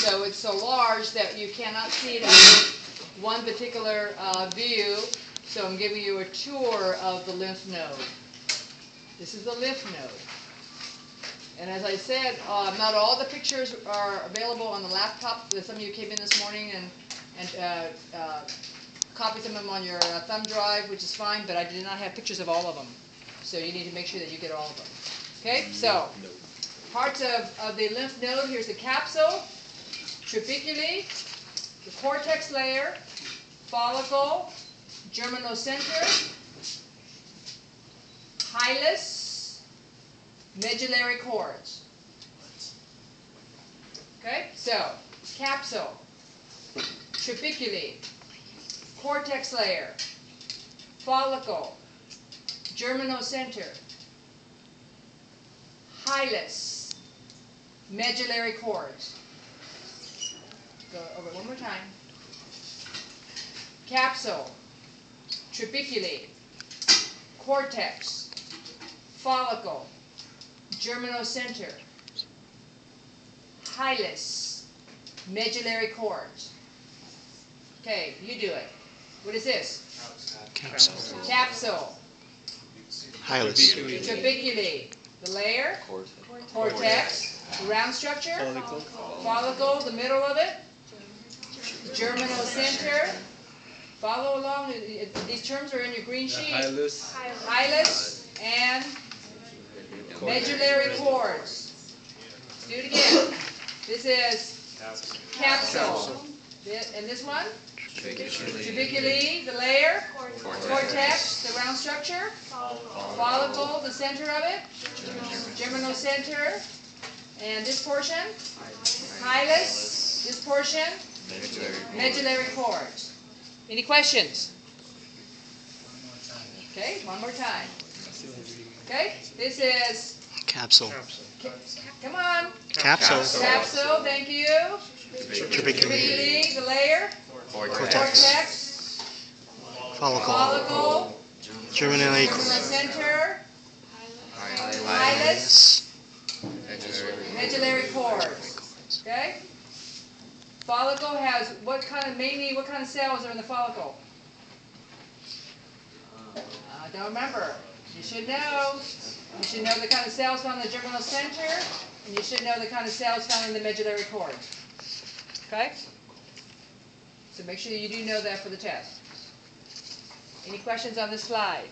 So it's so large that you cannot see it under one particular view. So I'm giving you a tour of the lymph node. This is the lymph node. And as I said, not all the pictures are available on the laptop. Some of you came in this morning and copied some of them on your thumb drive, which is fine, but I did not have pictures of all of them. So you need to make sure that you get all of them. Okay, so parts of the lymph node, here's the capsule, trabeculae, the cortex layer, follicle, germinocenter, hilus, medullary cords. Okay, so capsule, trabeculae, cortex layer, follicle, germinocenter, hilus, medullary cords. Go over it one more time. Capsule, trabeculae, cortex, follicle, germinocenter, hilus, medullary cords. Okay, you do it. What is this? Capsule. Capsule. Hilus. Trabeculae. The layer. Cortex. The round structure. Follicle. The middle of it. Germinocenter. Follow along. These terms are in your green sheet. Hilus and medullary cords. Let's do it again. This is capsule. And this one? Trabeculae, the layer. Cortex, the round structure. Follicle, the center of it. Germinocenter. And this portion? Hilus. This portion? Medullary cords. Any questions? Okay, one more time. Okay, this is Capsule. Come on. Capsule. Capsule, thank you. Trabeculae, the layer. Cortex. Follicle. Follicle. Germinally. Germinocenter. Hilus. Medullary cords. Okay? Follicle has what kind of cells are in the follicle? I don't remember. You should know. You should know the kind of cells found in the germinal center, and you should know the kind of cells found in the medullary cords. Okay? So make sure you do know that for the test. Any questions on this slide?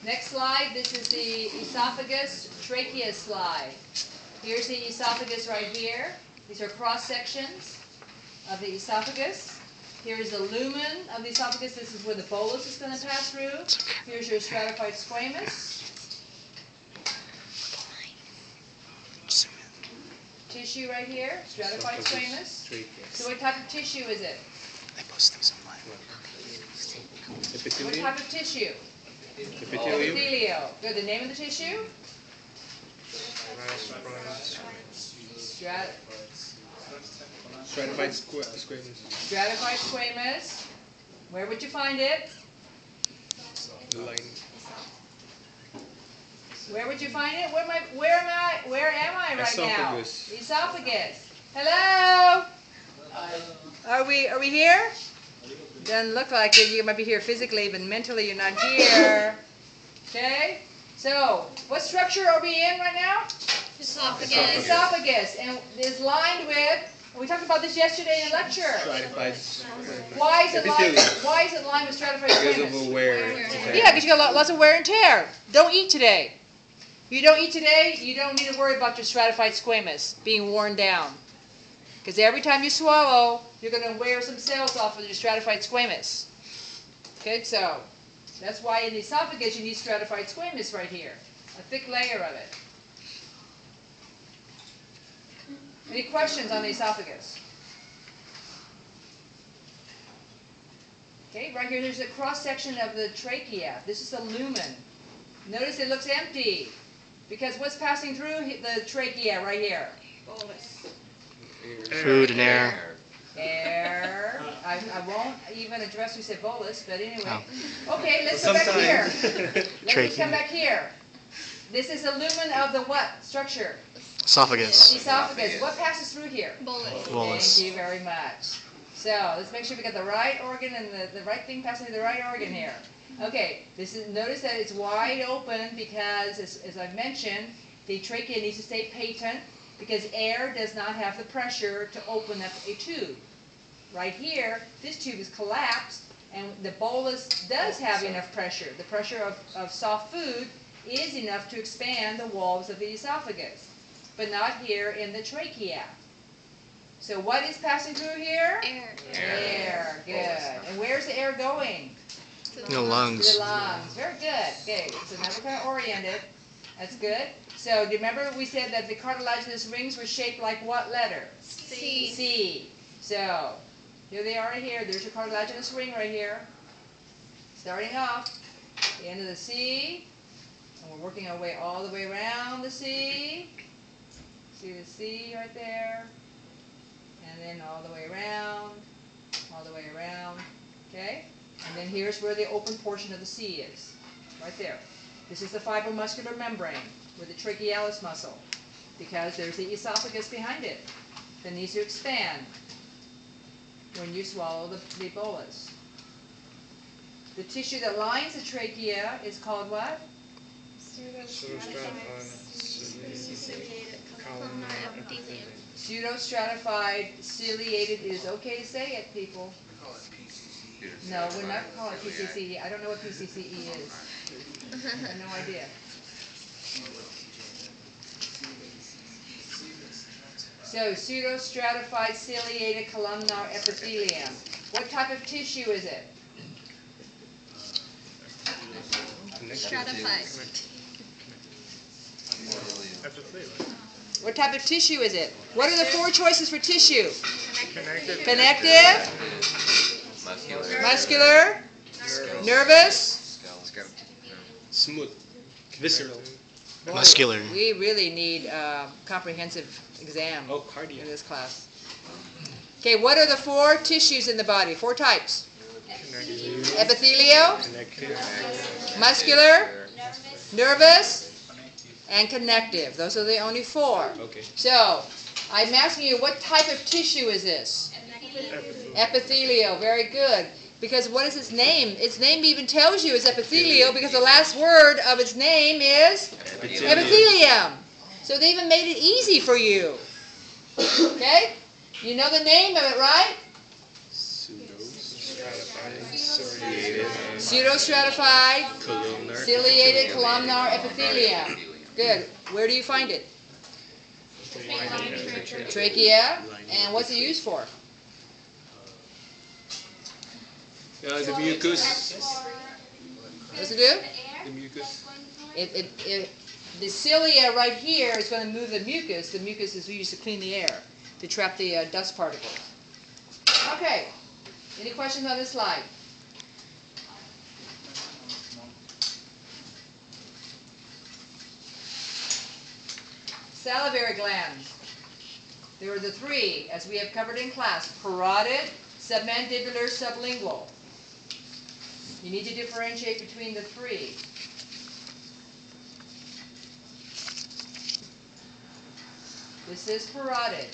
Next slide, this is the esophagus trachea slide. Here's the esophagus right here. These are cross sections of the esophagus. Here's the lumen of the esophagus. This is where the bolus is going to pass through. Here's your stratified squamous. Tissue right here, stratified squamous. So what type of tissue is it? I post things online. What type of tissue? Epithelium. Epithelio. Good. The name of the tissue? Stratified squamous. Stratified squamous. Where would you find it? Line. Where would you find it? Where am I right Esophagus. now? Esophagus. Hello? Are we here? Doesn't look like it. You might be here physically, but mentally you're not here. Okay? So, what structure are we in right now? Esophagus. Esophagus. And it's lined with, we talked about this yesterday in lecture. Stratified. Why is it lined with stratified Because squamous? of a wear. Yeah, because you got lots of wear and tear. Don't eat today. You don't eat today, you don't need to worry about your stratified squamous being worn down. Because every time you swallow, you're going to wear some cells off of your stratified squamous. Okay, so that's why in the esophagus you need stratified squamous right here. A thick layer of it. Any questions on the esophagus? Okay, right here there's a cross-section of the trachea. This is the lumen. Notice it looks empty. Because what's passing through the trachea right here? Bolus. Food and air. Air. I won't even address who said bolus, but anyway. Oh. Okay, let's go back here. Sometimes. Let's Trachea. come back here. This is the lumen of the what structure? Esophagus. Esophagus. What passes through here? Bolus. Bolus. Thank you very much. So let's make sure we got the right organ and the right thing passing through the right organ here. Okay, notice that it's wide open because, as I've mentioned, the trachea needs to stay patent because air does not have the pressure to open up a tube. Right here, this tube is collapsed, and the bolus does have enough pressure. The pressure of soft food is enough to expand the walls of the esophagus, but not here in the trachea. So what is passing through here? Air. Air, good. And where's the air going? To The lungs. To the lungs. Very good. Okay, so now we're kind of oriented. That's good. So do you remember we said that the cartilaginous rings were shaped like what letter? C. C. So here they are right here. There's your cartilaginous ring right here. Starting off, the end of the C. And we're working our way all the way around the C. See the C right there? And then all the way around, all the way around, okay? And then here's where the open portion of the C is, right there. This is the fibromuscular membrane with the trachealis muscle, because there's the esophagus behind it that needs to expand when you swallow the bolus. The tissue that lines the trachea is called what? Pseudostratified ciliated. It is okay to say it, people. No, we're not calling it PCCE. I don't know what PCCE is. I have no idea. So, pseudostratified ciliated columnar epithelium. What type of tissue is it? Stratified. What type of tissue is it? What are the four choices for tissue? Connective. Connective, muscular, nervous. Smooth. Visceral. Muscular. We really need a comprehensive exam Oh, in cardiac. this class. Okay, what are the four tissues in the body? Four types. Epithelial, Connective. muscular, nervous, and connective. Those are the only four. Okay. So, I'm asking you, what type of tissue is this? Epithelial. Very good. Because what is its name? Its name even tells you it's epithelial because the last word of its name is epithelium. So they even made it easy for you. Okay? You know the name of it, right? Pseudostratified, ciliated columnar epithelium. Good. Where do you find it? Trachea. And what's it used for? The mucus. What's it do? The mucus. The cilia right here is going to move the mucus. The mucus is used to clean the air, to trap the dust particles. Okay. Any questions on this slide? Salivary glands. There are the three, as we have covered in class: parotid, submandibular, sublingual. You need to differentiate between the three. This is parotid.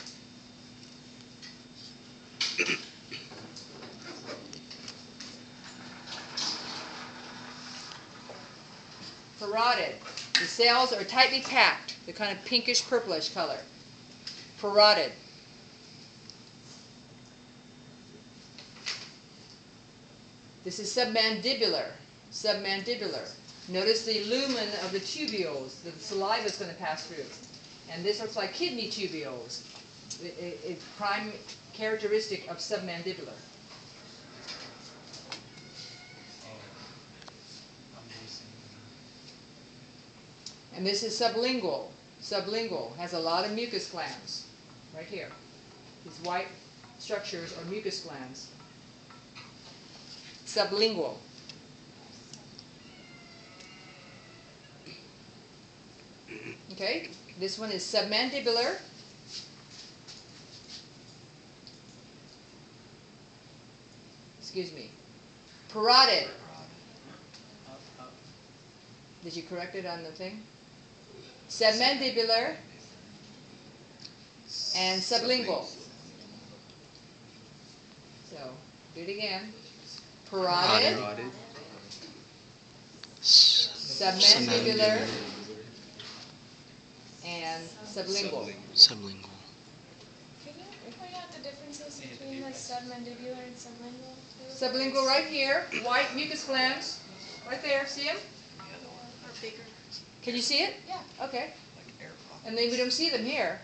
Parotid. The cells are tightly packed, the kind of pinkish purplish color. Parotid. This is submandibular. Submandibular. Notice the lumen of the tubules that the saliva is going to pass through. And this looks like kidney tubules. It's prime characteristic of submandibular. And this is sublingual. Sublingual has a lot of mucus glands. Right here. These white structures are mucus glands. Sublingual. Okay, this one is submandibular. excuse me. Parotid. Did you correct it on the thing? Submandibular and sublingual. So, do it again. Parotid, Parotid. submandibular, and sublingual. Sublingual. Can you point out the differences between the submandibular and sublingual? Sublingual right here, white mucus glands, right there, see them? Can you see it? Yeah. Okay. And then we don't see them here.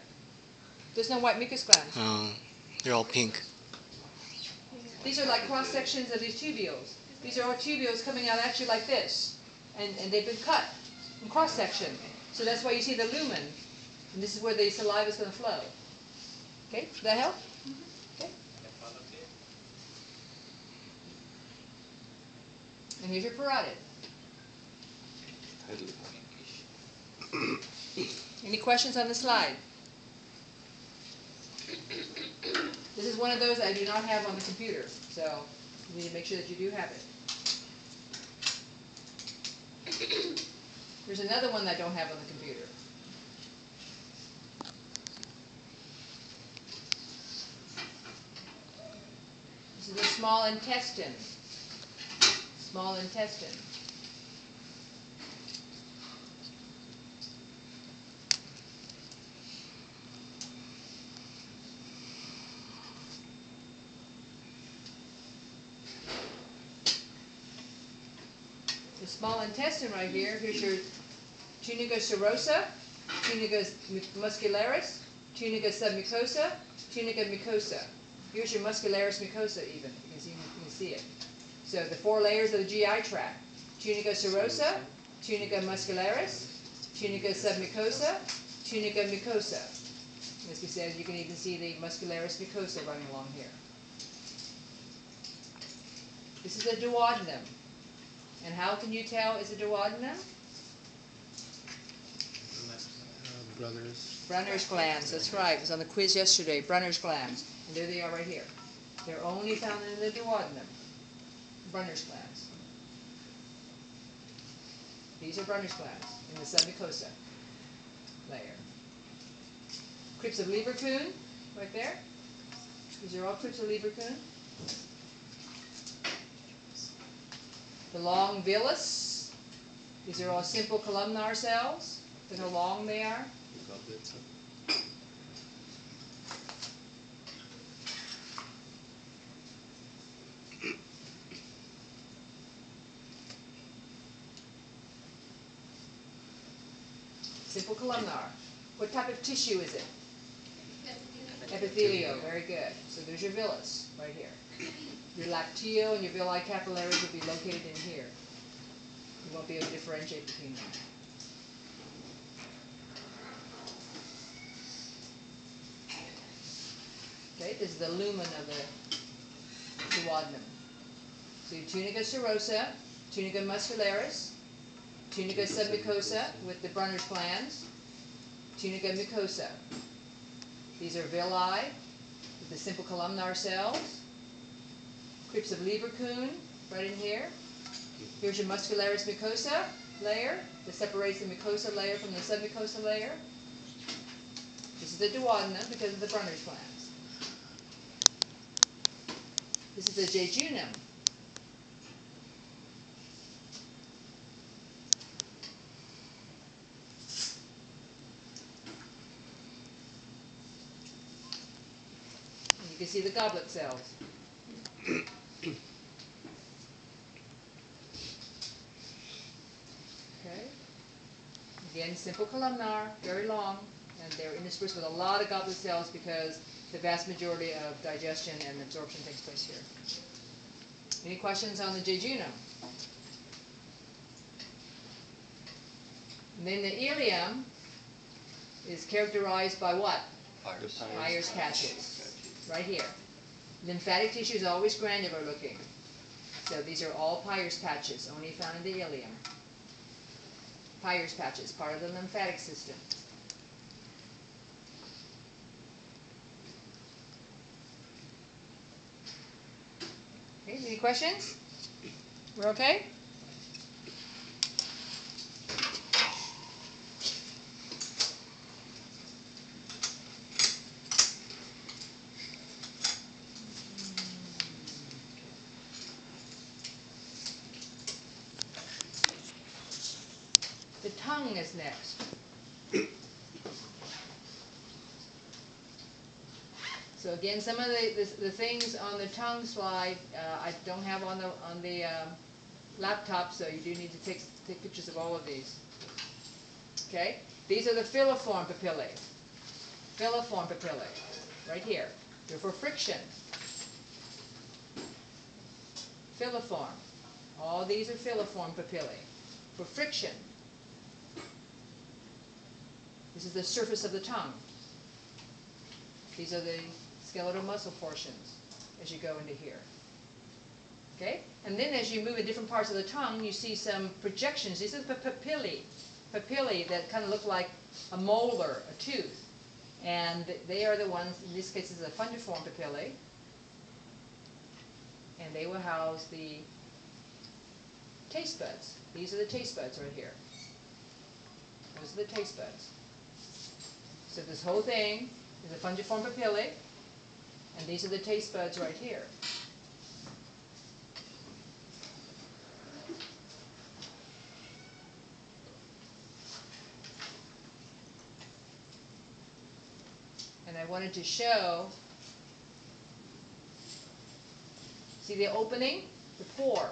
There's no white mucus glands. They're all pink. These are like cross sections of these tubules. These are all tubules coming out actually like this. And they've been cut in cross section. So that's why you see the lumen. And this is where the saliva is going to flow. Okay, does that help? Okay. And here's your parotid. Any questions on the slide? This is one of those I do not have on the computer, so you need to make sure that you do have it. There's another one that I don't have on the computer. This is the small intestine. Small intestine. The small intestine right here, here's your tunica serosa, tunica muscularis, tunica submucosa, tunica mucosa. Here's your muscularis mucosa even, you can see it. So the 4 layers of the GI tract: tunica serosa, tunica muscularis, tunica submucosa, tunica mucosa. As we said, you can even see the muscularis mucosa running along here. This is a duodenum. And how can you tell it's a duodenum? Brunner's glands, that's right. It was on the quiz yesterday. Brunner's glands. And there they are right here. They're only found in the duodenum. Brunner's glands. These are Brunner's glands in the submucosa layer. Crypts of Lieberkühn, right there. These are all crypts of Lieberkühn. The long villus. These are all simple columnar cells. Look how long they are. Simple columnar. What type of tissue is it? Epithelial. Very good. So there's your villus right here. Your lacteal and your villi capillaries will be located in here. You won't be able to differentiate between them. Okay, this is the lumen of the duodenum. So your tunica serosa, tunica muscularis, tunica submucosa with the Brunner's glands, tunica mucosa. These are villi with the simple columnar cells. Crypts of Lieberkühn, right in here. Here's your muscularis mucosa layer that separates the mucosa layer from the submucosa layer. This is the duodenum because of the Brunner's glands. This is the jejunum. And you can see the goblet cells. Okay. Again, simple columnar, very long, and they're interspersed with a lot of goblet cells because the vast majority of digestion and absorption takes place here. Any questions on the jejunum? And then the ileum is characterized by what? Peyer's patches, right here. Lymphatic tissue is always granular looking. So these are all Peyer's patches, only found in the ileum. Peyer's patches, part of the lymphatic system. Okay, Okay, any questions? We're okay? The tongue is next. So again, some of the things on the tongue slide I don't have on the laptop, so you do need to take pictures of all of these. Okay, these are the filiform papillae. Filiform papillae, right here. They're for friction. Filiform. All these are filiform papillae for friction. This is the surface of the tongue. These are the skeletal muscle portions as you go into here. Okay? And then as you move in different parts of the tongue, you see some projections. These are the papillae. Papillae that kind of look like a molar, a tooth. And they are the ones, in this case, this is a fungiform papillae. And they will house the taste buds. These are the taste buds right here. Those are the taste buds. So this whole thing is a fungiform papillae, and these are the taste buds right here. And I wanted to show, see the opening? The pore.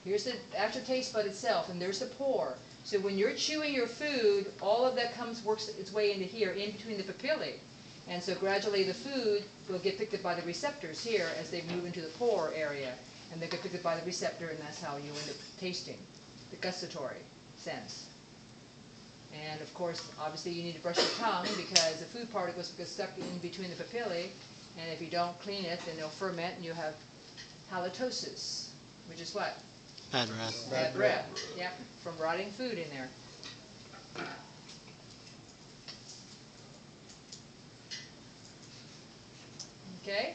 Here's the actual taste bud itself, and there's the pore. So when you're chewing your food, all of that works its way into here, in between the papillae. And so gradually the food will get picked up by the receptors here as they move into the pore area. And they get picked up by the receptor, and that's how you end up tasting, the gustatory sense. And of course, obviously you need to brush your tongue because the food particles get stuck in between the papillae. And if you don't clean it, then they'll ferment and you'll have halitosis, which is what? Bad breath. Bad breath. Yep, from rotting food in there. Okay,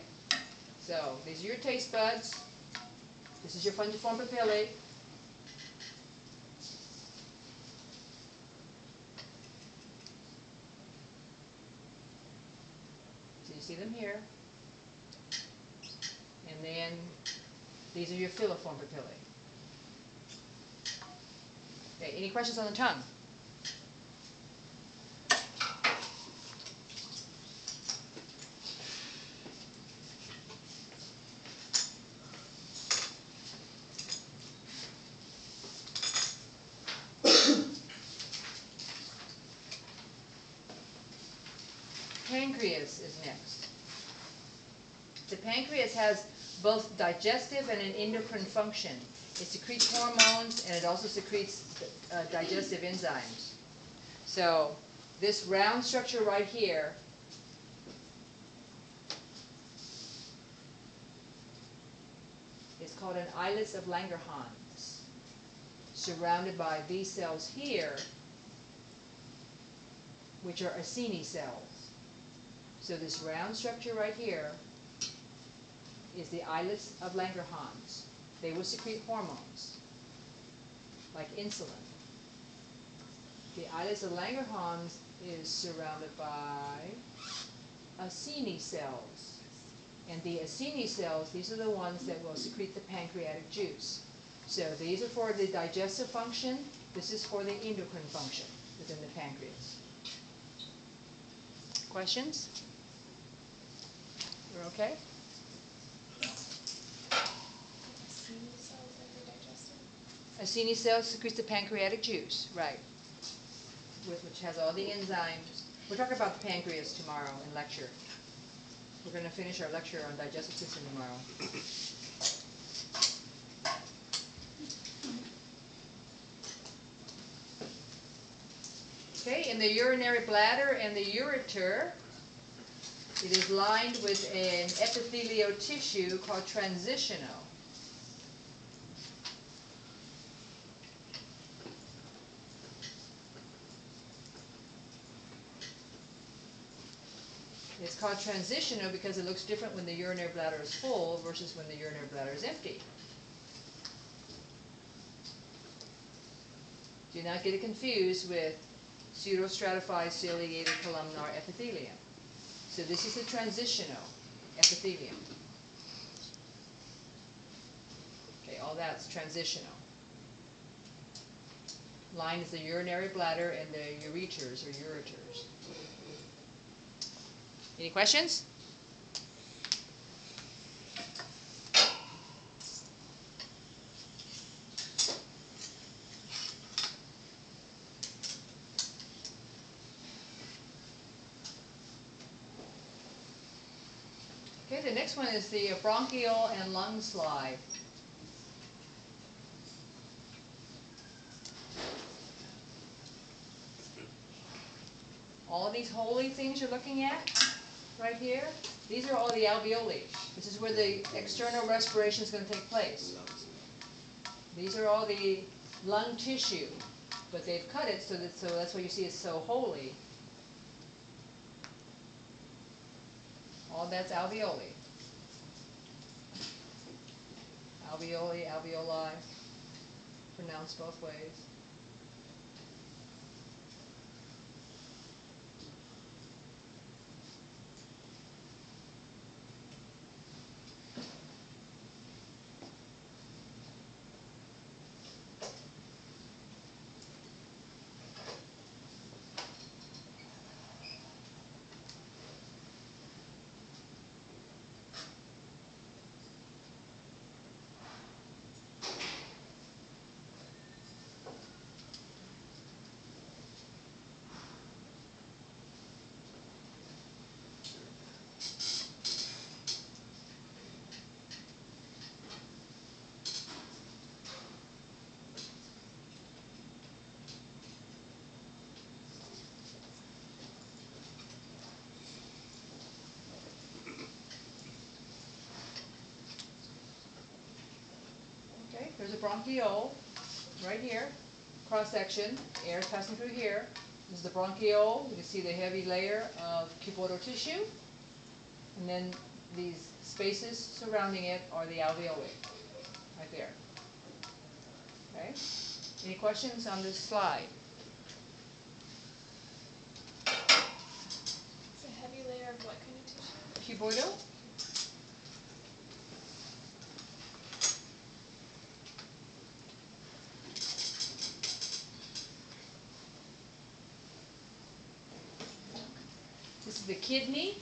so these are your taste buds. This is your fungiform papillae. So you see them here. And then these are your filiform papillae. Okay, any questions on the tongue? Pancreas is next. The pancreas has both digestive and an endocrine function. It secretes hormones and it also secretes digestive enzymes. So this round structure right here is called an ileus of Langerhans, surrounded by these cells here, which are Acini cells. So this round structure right here is the ileus of Langerhans. They will secrete hormones, like insulin. The ileus of Langerhans is surrounded by Acini cells. And the Acini cells, these are the ones that will secrete the pancreatic juice. So these are for the digestive function. This is for the endocrine function within the pancreas. Questions? You're okay? Acini cells secretes the pancreatic juice, right, which has all the enzymes. We're talking about the pancreas tomorrow in lecture. We're going to finish our lecture on digestive system tomorrow. Okay, in the urinary bladder and the ureter, it is lined with an epithelial tissue called transitional. It's called transitional because it looks different when the urinary bladder is full versus when the urinary bladder is empty. Do not get it confused with pseudostratified ciliated columnar epithelium. So this is the transitional epithelium. Okay, all that's transitional. Line is the urinary bladder and the ureters or ureters. Any questions? Okay, the next one is the bronchial and lung slide. All these holy things you're looking at right here, these are all the alveoli. This is where the external respiration is going to take place. These are all the lung tissue, but they've cut it so that's why you see it's so holy. All that's alveoli. Alveoli, alveoli, pronounced both ways. Okay, there's a bronchiole right here, cross section, air is passing through here. This is the bronchiole. You can see the heavy layer of cuboidal tissue, and then these spaces surrounding it are the alveoli, right there. Okay, any questions on this slide? It's a heavy layer of what kind of tissue? Cuboidal? This is the kidney.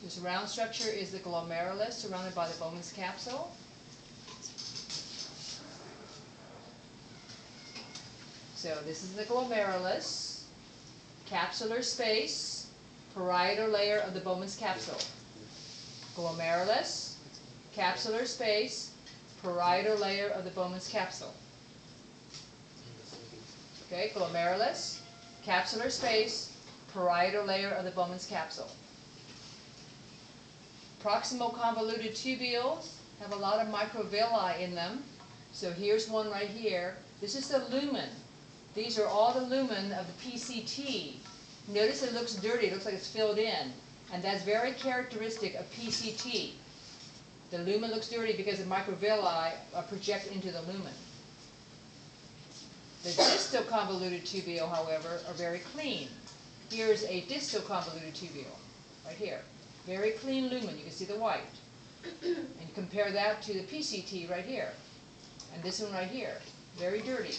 This round structure is the glomerulus surrounded by the Bowman's capsule. So this is the glomerulus, capsular space, parietal layer of the Bowman's capsule. Glomerulus, capsular space, parietal layer of the Bowman's capsule. Okay, glomerulus, capsular space, parietal layer of the Bowman's capsule. Proximal convoluted tubules have a lot of microvilli in them. So here's one right here. This is the lumen. These are all the lumen of the PCT. Notice it looks dirty, it looks like it's filled in. And that's very characteristic of PCT. The lumen looks dirty because the microvilli project into the lumen. The distal convoluted tubule, however, are very clean. Here's a distal convoluted tubule, right here. Very clean lumen, you can see the white. And compare that to the PCT right here. And this one right here, very dirty.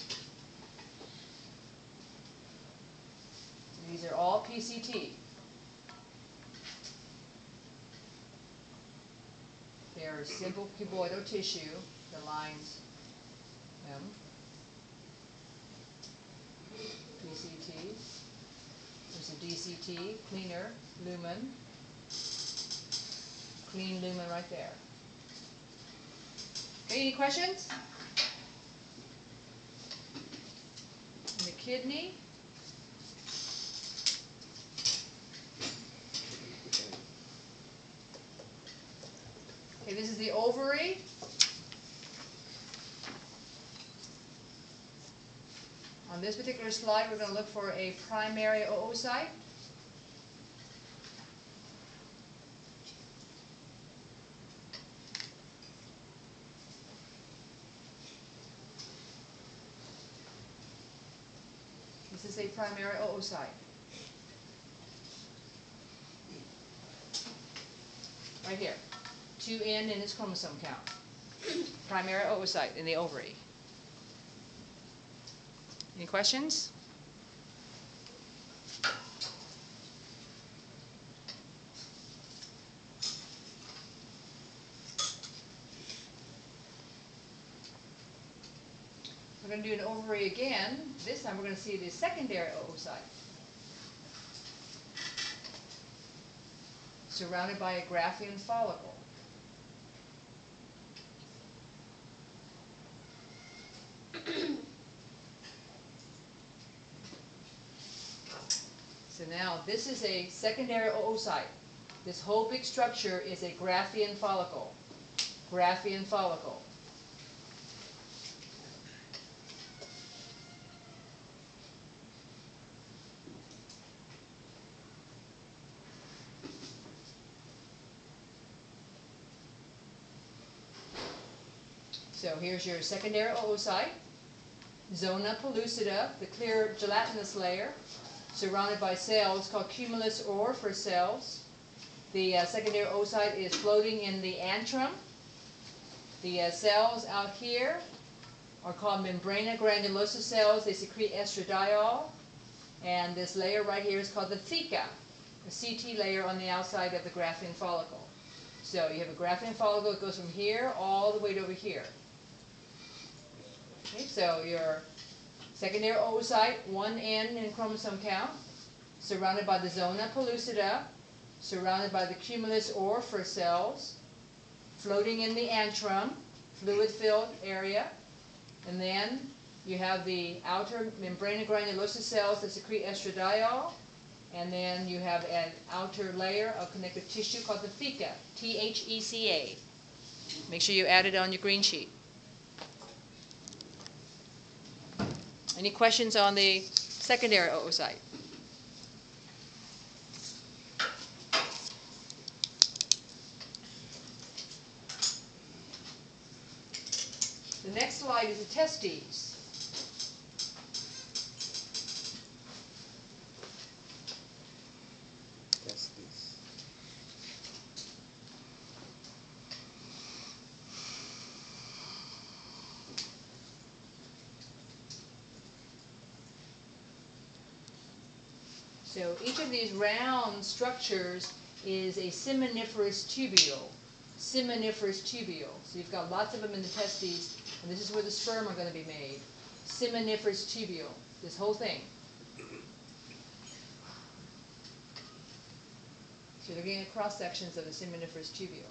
These are all PCT. They are simple cuboidal tissue that lines them. PCT. There's a DCT, cleaner lumen. Clean lumen right there. Okay, any questions? And the kidney. Okay, this is the ovary. On this particular slide, we're going to look for a primary oocyte. This is a primary oocyte. Right here. 2N in its chromosome count. Primary oocyte in the ovary. Any questions? We're going to do an ovary again. This time we're going to see the secondary oocyte, surrounded by a Graafian follicle. So now this is a secondary oocyte. This whole big structure is a Graafian follicle. Graafian follicle. So here's your secondary oocyte, zona pellucida, the clear gelatinous layer, surrounded by cells called cumulus orifice cells. The secondary oocyte is floating in the antrum. The cells out here are called membrana granulosa cells. They secrete estradiol. And this layer right here is called the theca, a CT layer on the outside of the Graafian follicle. So you have a Graafian follicle that goes from here all the way to over here. Okay, so your secondary oocyte, 1N in chromosome count, surrounded by the zona pellucida, surrounded by the cumulus orifice cells, floating in the antrum, fluid-filled area, and then you have the outer membrana granulosa cells that secrete estradiol, and then you have an outer layer of connective tissue called the theca, T-H-E-C-A. Make sure you add it on your green sheet. Any questions on the secondary oocyte? The next slide is the testes. So each of these round structures is a seminiferous tubule. Seminiferous tubule. So you've got lots of them in the testes, and this is where the sperm are going to be made. Seminiferous tubule. This whole thing. So they're getting cross sections of the seminiferous tubule.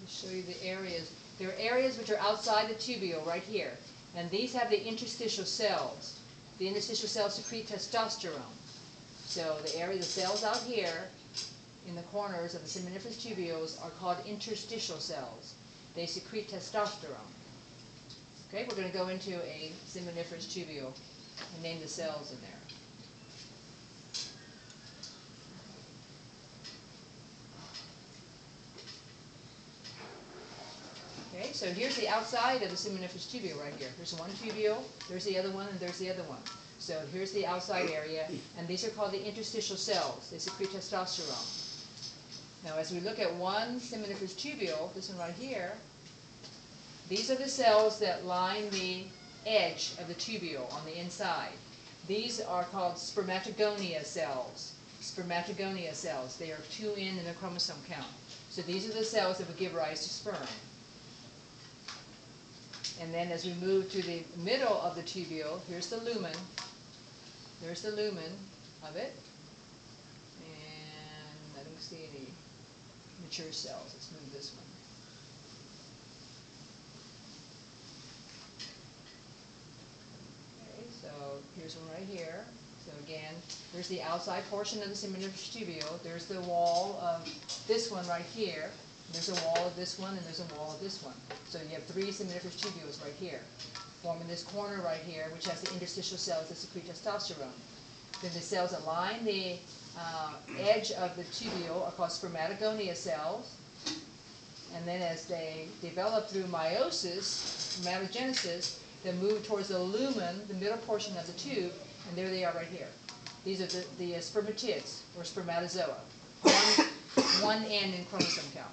Show you the areas. There are areas which are outside the tubule right here, and these have the interstitial cells. The interstitial cells secrete testosterone. So the area, the cells out here in the corners of the seminiferous tubules are called interstitial cells. They secrete testosterone. Okay, we're going to go into a seminiferous tubule and name the cells in there. Okay, so here's the outside of the seminiferous tubule right here. There's one tubule, there's the other one, and there's the other one. So here's the outside area, and these are called the interstitial cells. They secrete testosterone. Now as we look at one seminiferous tubule, this one right here, these are the cells that line the edge of the tubule on the inside. These are called spermatogonia cells. spermatogonia cells. They are 2 in the chromosome count. So these are the cells that would give rise to sperm. And then as we move to the middle of the tubule, here's the lumen. There's the lumen of it. And I don't see any mature cells. Let's move this one. Okay, so here's one right here. So again, there's the outside portion of the seminiferous tubule. There's the wall of this one right here. There's a wall of this one, and there's a wall of this one. So you have 3 seminiferous tubules right here, forming this corner right here, which has the interstitial cells that secrete testosterone. Then the cells that line the edge of the tubule are called spermatogonia cells. And then as they develop through meiosis, spermatogenesis, they move towards the lumen, the middle portion of the tube, and there they are right here. These are the spermatids, or spermatozoa. One N in chromosome count.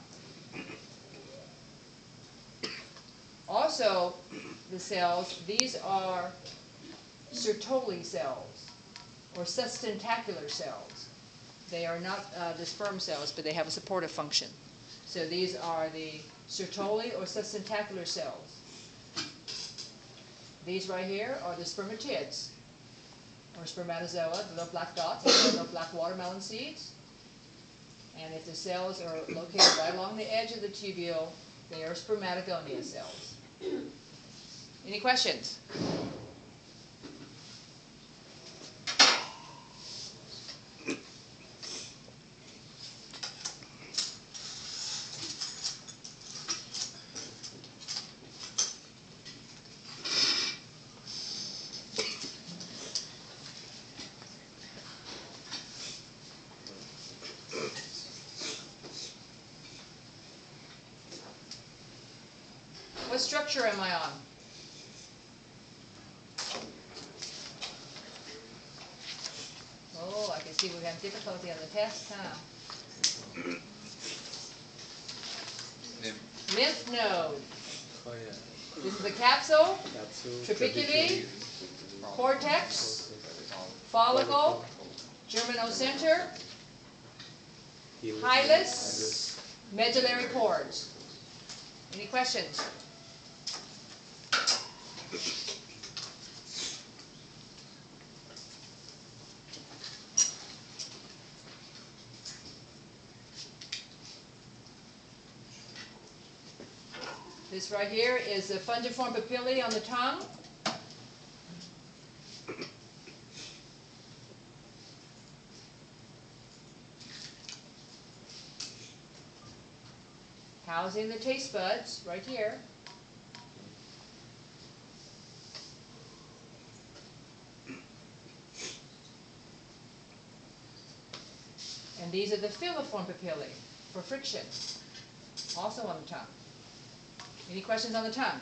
Also, the cells, these are Sertoli cells, or sustentacular cells. They are not the sperm cells, but they have a supportive function. So these are the Sertoli or sustentacular cells. These right here are the spermatids, or spermatozoa, the little black dots, the little black watermelon seeds. And if the cells are located right along the edge of the tubule, they are spermatogonia cells. Any questions? What structure am I on? Oh, I can see we have difficulty on the test, huh? Lymph node. Oh yeah. This is the capsule, Capsule, trabeculae, cortex, follicle, germinocenter, hilus, medullary cords. Any questions? This right here is the fungiform papillae on the tongue. Housing the taste buds right here. And these are the filiform papillae for friction, also on the tongue. Any questions on the tongue?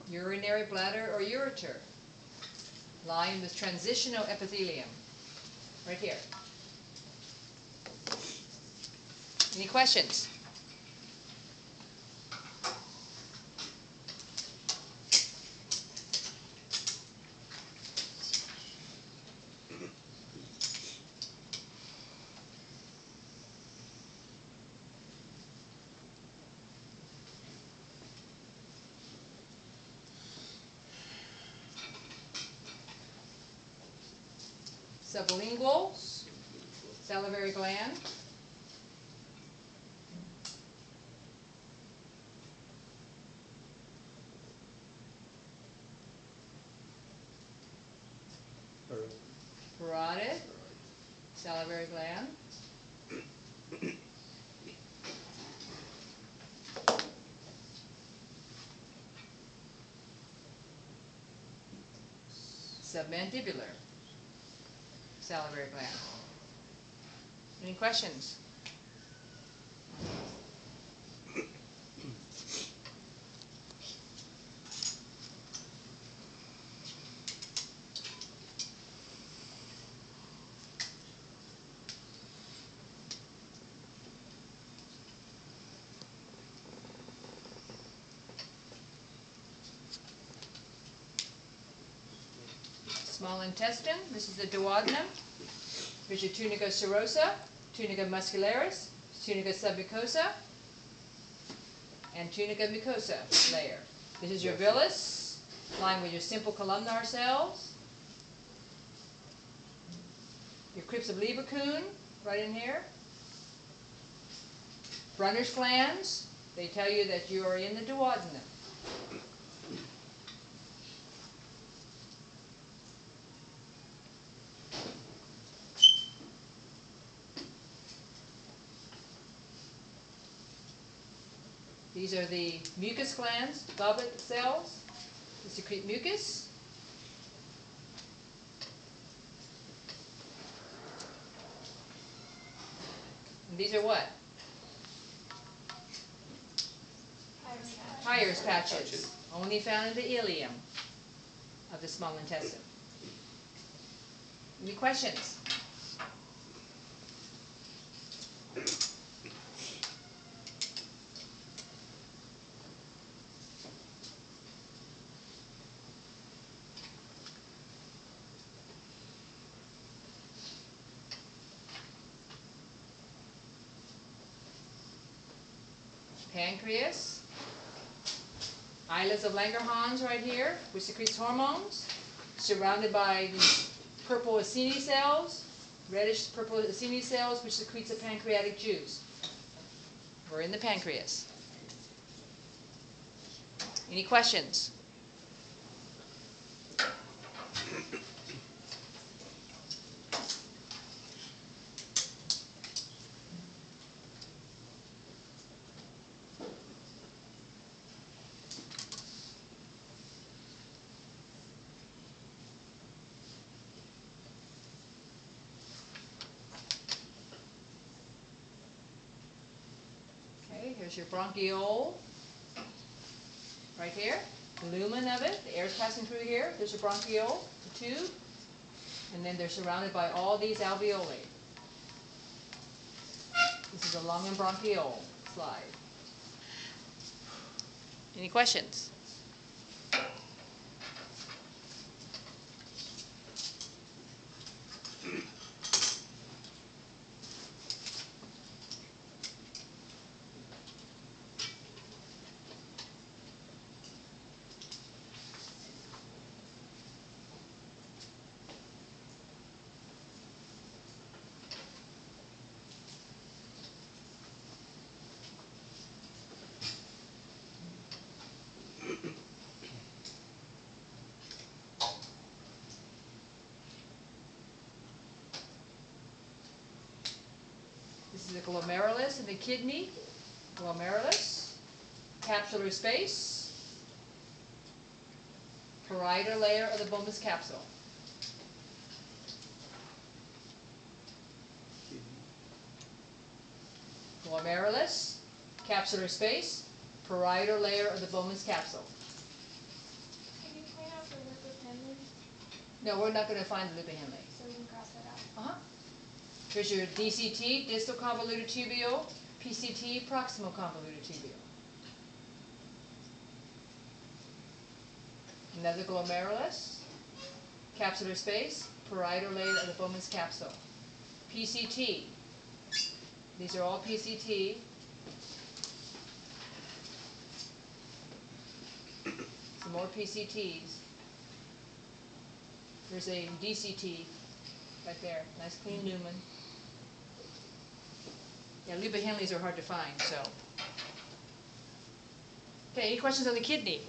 Urinary bladder or ureter, lined with transitional epithelium, right here. Any questions? Sublingual, salivary gland. Parotid, salivary gland. submandibular salivary gland. Any questions? Small intestine, this is the duodenum. Here's your tunica serosa, tunica muscularis, tunica submucosa, and tunica mucosa layer. This is your villus, lined with your simple columnar cells. Your crypts of Lieberkühn, right in here. Brunner's glands, they tell you that you are in the duodenum. These are the mucus glands, goblet cells. They secrete mucus. And these are what? Peyer's patches. Only found in the ileum of the small intestine. Any questions? Pancreas, islets of Langerhans right here, which secretes hormones, surrounded by these purple acini cells, reddish purple acini cells, which secretes a pancreatic juice. We're in the pancreas. Any questions? Here's your bronchiole, right here, the lumen of it, the air's passing through here. There's your bronchiole, the tube, and then they're surrounded by all these alveoli. This is a lung and bronchiole slide. Any questions? This is the glomerulus in the kidney, glomerulus, capsular space, parietal layer of the Bowman's capsule. Glomerulus, capsular space, parietal layer of the Bowman's capsule. Can you point out the lip of Henley No, we're not going to find the loop of Henle. so we can cross that out? Uh-huh. Here's your DCT, distal convoluted tubule, PCT, proximal convoluted tubule. Another glomerulus, capsular space, parietal layer of the Bowman's capsule. PCT, these are all PCT. Some more PCTs. There's a DCT right there, nice clean lumen. Yeah, loop of Henle's are hard to find, so. Okay, any questions on the kidney?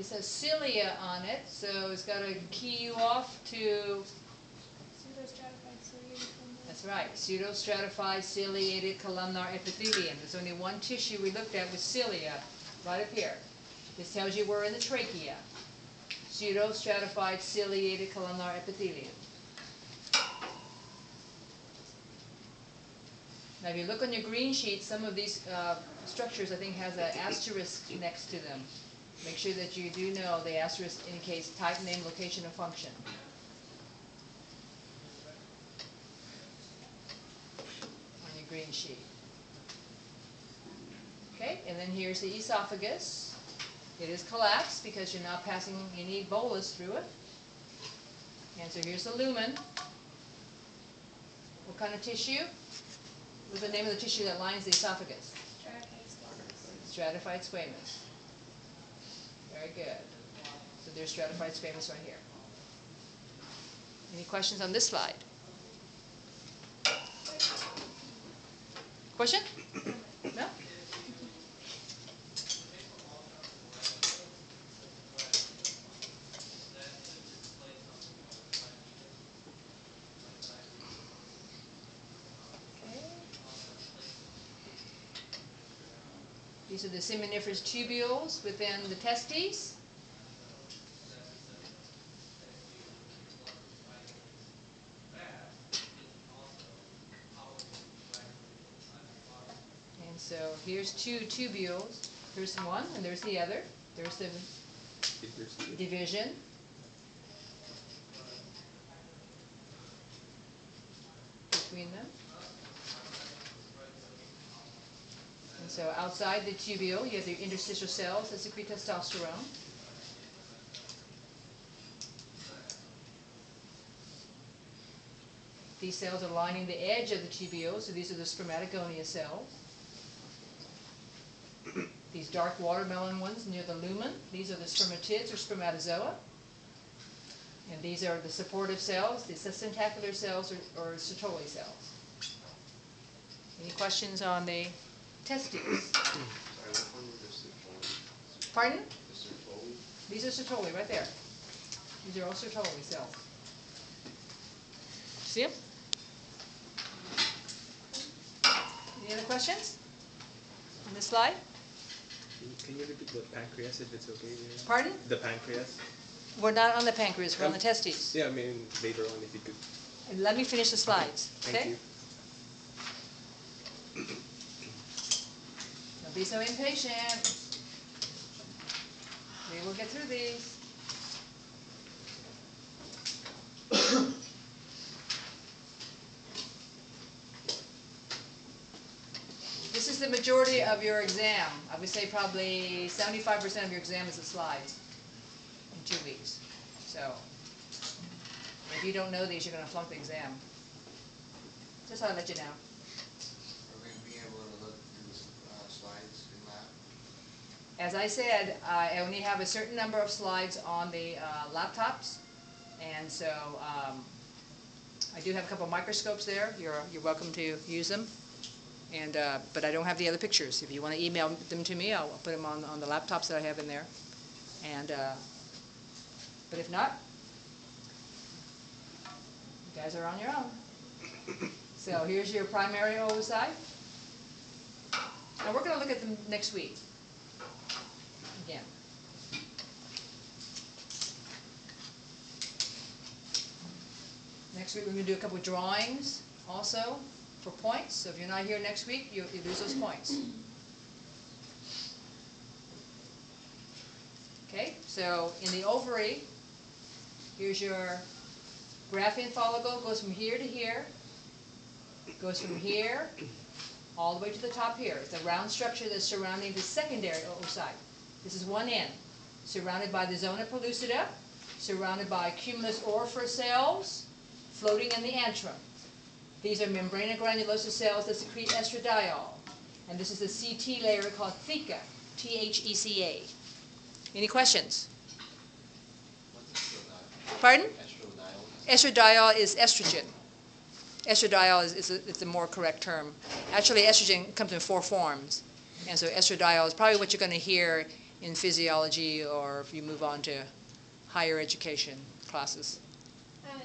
It says cilia on it, so it's got to key you off to, Pseudostratified ciliated columnar. that's right, pseudostratified ciliated columnar epithelium. There's only one tissue we looked at with cilia, right up here. This tells you we're in the trachea. Pseudostratified ciliated columnar epithelium. Now if you look on your green sheet, some of these structures I think has an asterisk next to them. Make sure that you do know the asterisk indicates type, name, location, and function. On your green sheet. Okay, and then here's the esophagus. It is collapsed because you're not passing any bolus through it. And so here's the lumen. What kind of tissue? What's the name of the tissue that lines the esophagus? Stratified squamous. Stratified squamous. Very good. So there's stratified squamous right here. Any questions on this slide? Question? No? These are the seminiferous tubules within the testes. And so here's two tubules. Here's one and there's the other. There's the division. Between them. And so outside the tubule, you have the interstitial cells that secrete testosterone. These cells are lining the edge of the tubule, so these are the spermatogonia cells. These dark watermelon ones near the lumen, these are the spermatids or spermatozoa. And these are the supportive cells, the sustentacular cells or Sertoli cells. Any questions on the testes? Sorry, what one was the Sertoli? Pardon? The Sertoli? These are Sertoli right there. These are all Sertoli cells. See them? Any other questions on this slide? Can you repeat the pancreas if it's okay? Yeah. Pardon? The pancreas? We're not on the pancreas, we're on the testes. Yeah, I mean later on if you could. And let me finish the slides, Thank okay? you. Don't be so impatient. We will get through these. This is the majority of your exam. I would say probably 75% of your exam is the slides in 2 weeks. So, if you don't know these, you're going to flunk the exam. Just thought I'd let you know. Are we going to be able to look through slides in lab? As I said, I only have a certain number of slides on the laptops, and so I do have a couple of microscopes there. You're welcome to use them, and but I don't have the other pictures. If you want to email them to me, I'll put them on the laptops that I have in there. And but if not, you guys are on your own. So here's your primary oocyte. Now we're going to look at them next week. Again. Next week we're going to do a couple of drawings also for points. So if you're not here next week, you lose those points. Okay, so in the ovary, here's your Graafian follicle, goes from here to here, goes from here all the way to the top here. It's a round structure that's surrounding the secondary oocyte. This is one end, surrounded by the zona pellucida, surrounded by cumulus orifer cells, floating in the antrum. These are membrana granulosa cells that secrete estradiol. And this is the CT layer called theca, T-H-E-C-A. Any questions? What's estradiol? Pardon? Estradiol? Estradiol is estrogen. Estradiol is the more correct term. Actually, estrogen comes in 4 forms. And so estradiol is probably what you're going to hear in physiology or if you move on to higher education classes.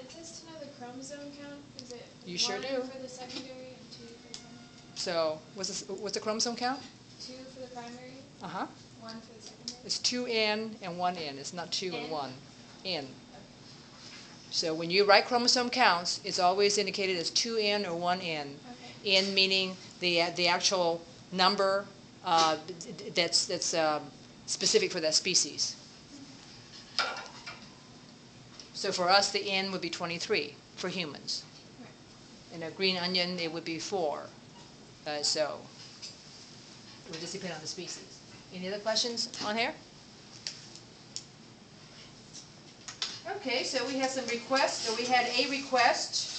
It says to know the chromosome count. Is it You sure 1 do. for the secondary and 2 for the primary? So what's the chromosome count? 2 for the primary, Uh-huh. 1 for the secondary. It's 2N and 1N. It's not 2 and N? 1. N. So when you write chromosome counts, it's always indicated as 2N or 1N. Okay. N meaning the actual number that's specific for that species. So for us, the N would be 23 for humans. Right. In a green onion, it would be 4. So it would just depend on the species. Any other questions on here? Okay, so we have some requests. So we had a request